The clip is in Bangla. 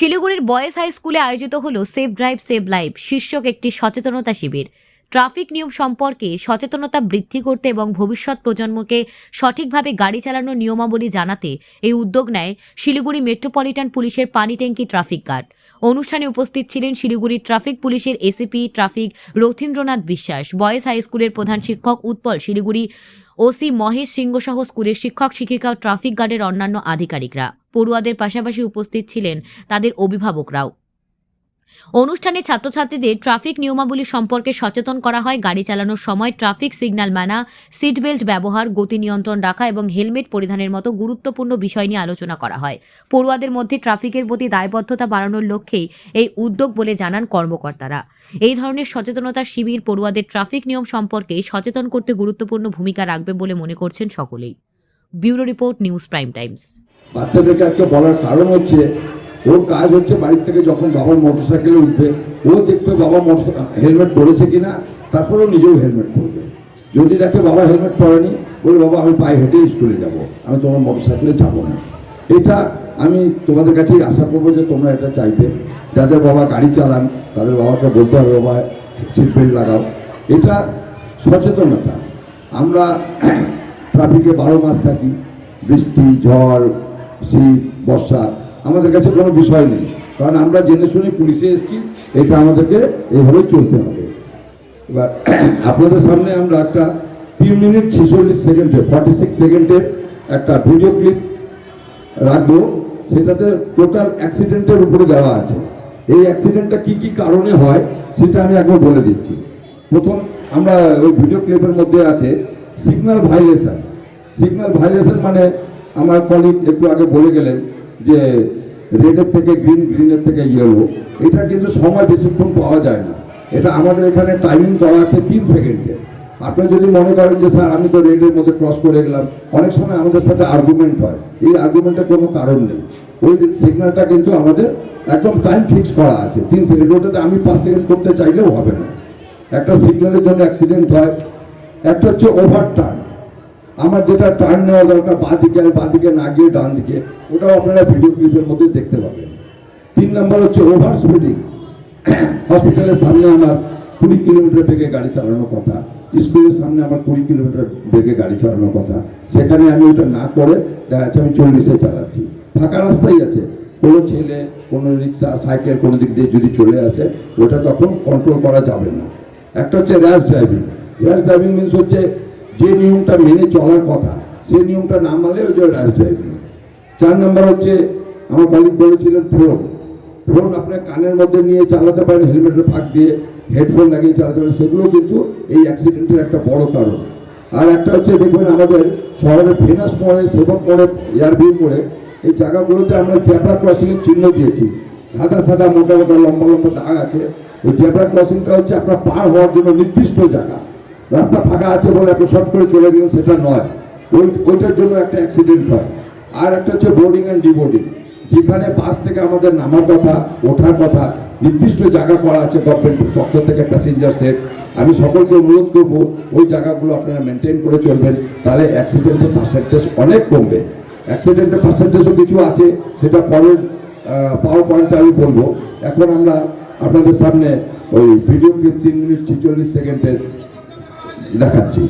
শিলিগুড়ির বয়েজ হাই স্কুলে আয়োজিত হলো সেভ ড্রাইভ সেভ লাইফ শীর্ষক একটি সচেতনতা শিবির। ট্রাফিক নিয়ম সম্পর্কে সচেতনতা বৃদ্ধি করতে এবং ভবিষ্যৎ প্রজন্মকে সঠিকভাবে গাড়ি চালানোর নিয়মাবলী জানাতে এই উদ্যোগ নেয় শিলিগুড়ি মেট্রোপলিটন পুলিশের পানি ট্যাঙ্কি ট্রাফিক গার্ড। অনুষ্ঠানে উপস্থিত ছিলেন শিলিগুড়ি ট্রাফিক পুলিশের এসিপি ট্রাফিক রথীন্দ্রনাথ বিশ্বাস, বয়েজ হাই স্কুলের প্রধান শিক্ষক উৎপল, শিলিগুড়ি ওসি মহেশ সিংহ সহ স্কুলের শিক্ষক শিক্ষিকা ও ট্রাফিক গার্ডের অন্যান্য আধিকারিকরা। পড়ুয়াদের পাশাপাশি উপস্থিত ছিলেন তাদের অভিভাবকরাও। অনুষ্ঠানে ছাত্রছাত্রীদের ট্রাফিক নিয়মাবলী সম্পর্কে সচেতন করা হয়। গাড়ি চালানোর সময় ট্রাফিক সিগন্যাল মানা, সিট বেল্ট ব্যবহার, গতি নিয়ন্ত্রণ রাখা এবং হেলমেট পরিধানের মতো গুরুত্বপূর্ণ বিষয় নিয়ে আলোচনা করা হয়। পড়ুয়াদের মধ্যে ট্রাফিকের প্রতি দায়বদ্ধতা বাড়ানোর লক্ষ্যেই এই উদ্যোগ বলে জানান কর্মকর্তারা। এই ধরনের সচেতনতা শিবির পড়ুয়াদের ট্রাফিক নিয়ম সম্পর্কে সচেতন করতে গুরুত্বপূর্ণ ভূমিকা রাখবে বলে মনে করছেন সকলেই। Bureau report, news prime Times. বাচ্চাদেরকে আজকে বলার কারণ হচ্ছে, ওর কাজ হচ্ছে বাড়ির থেকে যখন বাবার মোটরসাইকেলে উঠবে ও দেখবে বাবা হেলমেট পরেছে কিনা, তারপরেও নিজেও হেলমেট পরবে। যদি দেখে বাবা হেলমেট পরেনি, বলে বাবা আমি পায়ে হেঁটে স্কুলে যাব, আমি তোমার মোটরসাইকেলে যাব না। এটা আমি তোমাদের কাছেই আশা করবো যে তোমরা এটা চাইবে। যাদের বাবা গাড়ি চালান তাদের বাবাকে বলতে হবে বাবা সিট বেল্ট লাগাও। এটা সচেতনতা। আমরা ট্রাফিকে 12 মাস থাকি, বৃষ্টি, ঝড়, শীত, বর্ষা আমাদের কাছে কোনো বিষয় নেই, কারণ আমরা জেনে শুনে পুলিশে এসেছি। এটা আমাদেরকে এইভাবে চলতে হবে। এবার আপনাদের সামনে আমরা একটা 3 মিনিট 46 সেকেন্ডে 46 সেকেন্ডের একটা ভিডিও ক্লিপ রাখবো। সেটাতে টোটাল অ্যাক্সিডেন্টের উপরে দেওয়া আছে। এই অ্যাক্সিডেন্টটা কি কি কারণে হয় সেটা আমি একবার বলে দিচ্ছি। প্রথম আমরা ওই ভিডিও ক্লিপের মধ্যে আছে সিগন্যাল ভাইলেশন। সিগন্যাল ভাইলেশন মানে আমার কলিগ একটু আগে বলে গেলেন যে রেডের থেকে গ্রিন, গ্রিনের থেকে ইয়েলো। এটা কিন্তু সময় বেশিক্ষণ পাওয়া যায় না। এটা আমাদের এখানে টাইমিং করা আছে 3 সেকেন্ডে। আপনি যদি মনে করেন যে স্যার আমি তো রেডের মধ্যে ক্রস করে গেলাম, অনেক সময় আমাদের সাথে আর্গুমেন্ট হয়। এই আর্গুমেন্টের কোনো কারণ নেই। ওই সিগন্যালটা কিন্তু আমাদের একদম টাইম ফিক্স করা আছে 3 সেকেন্ড। ওটাতে আমি 5 সেকেন্ড করতে চাইলেও হবে না। একটা সিগন্যালের জন্য অ্যাক্সিডেন্ট হয়। একটা হচ্ছে ওভারটার্ন। আমার যেটা টার্ন নেওয়া দরকার বাঁদিকে না গিয়ে ডান দিকে, ওটাও আপনারা ভিডিও ক্লিপের মধ্যে দেখতে পাবেন। 3 নম্বর হচ্ছে ওভার স্পিডিং। হসপিটালের সামনে আমার 20 কিলোমিটার বেগে গাড়ি চালানোর কথা, স্কুলের সামনে আমার 20 কিলোমিটার বেগে গাড়ি চালানোর কথা, সেখানে আমি ওটা না করে দেখা যাচ্ছে আমি 40-এ চালাচ্ছি। ফাঁকা রাস্তাই আছে, কোনো ছেলে, কোনো রিক্সা, সাইকেল কোনো দিক দিয়ে যদি চলে আসে ওটা তখন কন্ট্রোল করা যাবে না। একটা হচ্ছে rash driving. Rash driving means হচ্ছে যে নিয়মটা মেনে চলার কথা সেই নিয়মটা না মানলে ওই যে র্যাশ ড্রাইভিং। 4 নম্বর হচ্ছে আমার কলিগ বলেছিলেন ফোন আপনার কানের মধ্যে নিয়ে চালাতে পারেন, হেলমেটের ফাঁক দিয়ে হেডফোন লাগিয়ে চালাতে পারেন, সেগুলো কিন্তু এই অ্যাক্সিডেন্টের একটা বড় কারণ। আর একটা হচ্ছে দেখবেন আমাদের শহরের ভেনাস মোড়ে, সেবক মোড়ে, এয়ারভিউ মোড়ে এই জায়গাগুলোতে আমরা জেব্রা ক্রসিংয়ের চিহ্ন দিয়েছি। সাদা সাদা মোটা মোটা লম্বা লম্বা দাগ আছে। ওই জেব্রা ক্রসিংটা হচ্ছে আপনার পার হওয়ার জন্য নির্দিষ্ট জায়গা। রাস্তা ফাঁকা আছে বলে আপনি শর্ট করে চলে গেলেন সেটা নয়, ওইটার জন্য একটা অ্যাক্সিডেন্ট হয়। আর একটা হচ্ছে বোর্ডিং অ্যান্ড ডিবোর্ডিং। যেখানে বাস থেকে আমাদের নামার কথা, ওঠার কথা, নির্দিষ্ট জায়গা করা আছে গভর্নমেন্টের পক্ষ থেকে প্যাসেঞ্জার সেট। আমি সকলকে অনুরোধ করবো ওই জায়গাগুলো আপনারা মেনটেন করে চলবেন, তাহলে অ্যাক্সিডেন্টের পার্সেন্টেজ অনেক কমবে। অ্যাক্সিডেন্টের পার্সেন্টেজও কিছু আছে, সেটা পরের পাওয়ার পয়েন্টে আমি বলবো। এখন আমরা আপনাদের সামনে ওই ভিডিও ক্লিপ 3 মিনিট 46 সেকেন্ডের দেখাচ্ছি।